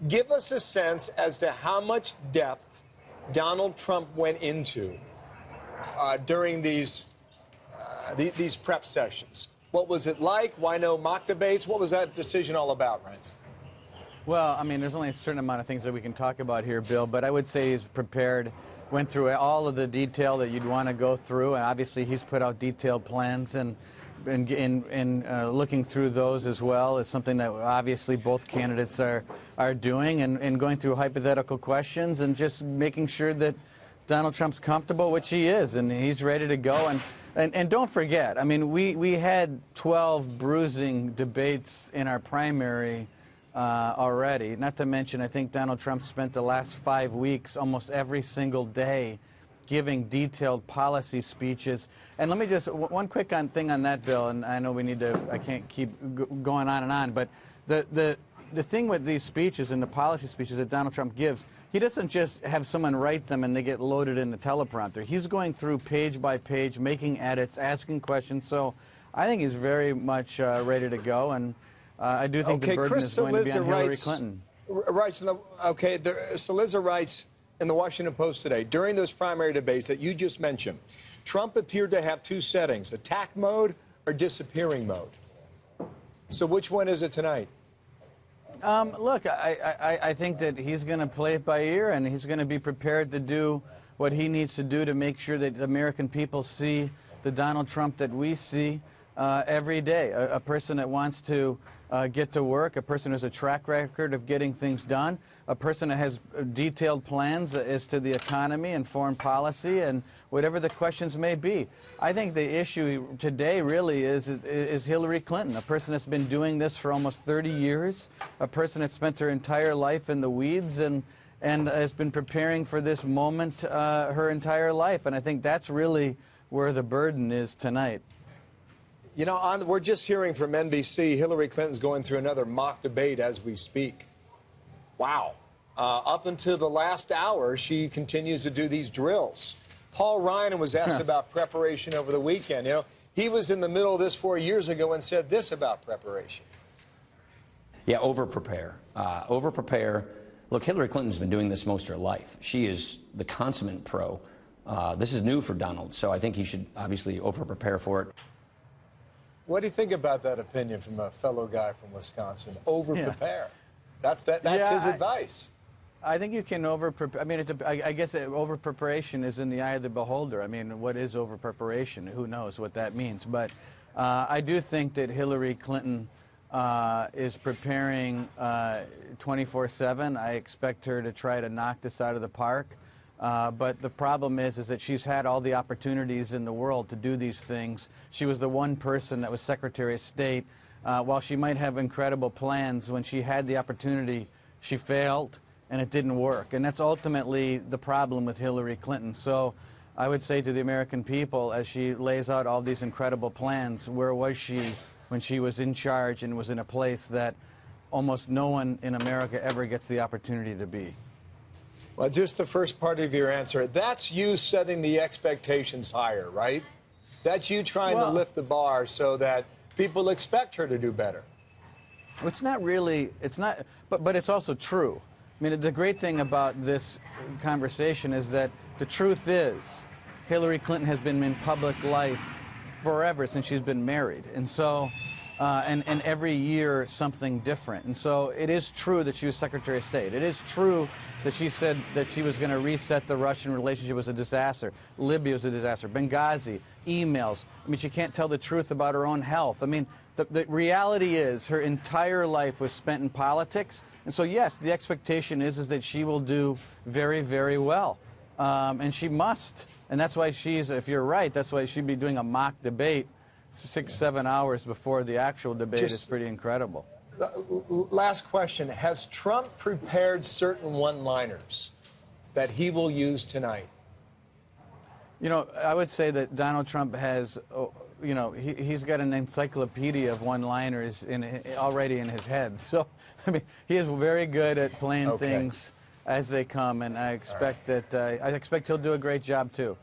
Give us a sense as to how much depth Donald Trump went into during these prep sessions. What was it like? Why no mock debates? What was that decision all about, Reince? Well, I mean, there's only a certain amount of things that we can talk about here, Bill, but I would say he's prepared, went through all of the detail that you'd want to go through, and obviously he's put out detailed plans, and looking through those as well is something that obviously both candidates are doing, and going through hypothetical questions and just making sure that Donald Trump's comfortable, which he is, and he's ready to go. And don't forget, I mean, we had 12 bruising debates in our primary already. Not to mention, I think Donald Trump spent the last 5 weeks almost every single day giving detailed policy speeches. And let me just, one quick thing on that, Bill, and I know we need to, I can't keep going on, but the thing with these speeches and the policy speeches that Donald Trump gives, he doesn't just have someone write them and they get loaded in the teleprompter. He's going through page by page, making edits, asking questions. So I think he's very much ready to go, and I do think the burden is going to be on Hillary Clinton. Saliza writes in the Washington Post today, during those primary debates that you just mentioned, Trump appeared to have two settings, attack mode or disappearing mode. So which one is it tonight? Look, I think that he's going to play it by ear, and he's going to be prepared to do what he needs to do to make sure that the American people see the Donald Trump that we see every day, a person that wants to get to work, a person who has a track record of getting things done, a person that has detailed plans as to the economy and foreign policy and whatever the questions may be. I think the issue today really is Hillary Clinton, a person that's been doing this for almost 30 years, a person that spent her entire life in the weeds and has been preparing for this moment her entire life. And I think that's really where the burden is tonight. You know, we're just hearing from NBC, Hillary Clinton's going through another mock debate as we speak. Wow. Up until the last hour, she continues to do these drills. Paul Ryan was asked about preparation over the weekend. You know, he was in the middle of this 4 years ago and said this about preparation. Yeah, over-prepare. Over-prepare. Look, Hillary Clinton's been doing this most of her life. She is the consummate pro. This is new for Donald, so I think he should obviously over-prepare for it. What do you think about that opinion from a fellow guy from Wisconsin? Over-prepare. That's his advice. I think you can over-prepare. I mean, I guess over-preparation is in the eye of the beholder. I mean, what is over-preparation? Who knows what that means? But I do think that Hillary Clinton is preparing 24/7. I expect her to try to knock this out of the park. But the problem is that she's had all the opportunities in the world to do these things. She was the one person that was Secretary of State. While she might have incredible plans, when she had the opportunity, she failed, and it didn't work. And that's ultimately the problem with Hillary Clinton. So I would say to the American people, as she lays out all these incredible plans, where was she when she was in charge and was in a place that almost no one in America ever gets the opportunity to be? Well, just the first part of your answer, that's you setting the expectations higher, right? That's you trying to lift the bar so that people expect her to do better. It's not really, but it's also true. I mean, the great thing about this conversation is that the truth is Hillary Clinton has been in public life forever since she's been married. And so, and every year something different. And so it is true that she was Secretary of State. It is true that she said that she was going to reset the Russian relationship was a disaster. Libya was a disaster. Benghazi, emails. I mean, she can't tell the truth about her own health. I mean, the reality is her entire life was spent in politics. And so, yes, the expectation is that she will do very, very well. And she must. And that's why she's, if you're right, that's why she'd be doing a mock debate 6-7 hours before the actual debate. Is pretty incredible. Last question. Has Trump prepared certain one-liners that he will use tonight? You know, I would say that Donald Trump has, you know, he's got an encyclopedia of one-liners already in his head. So, I mean, he is very good at playing things as they come, and I expect that I expect he'll do a great job too.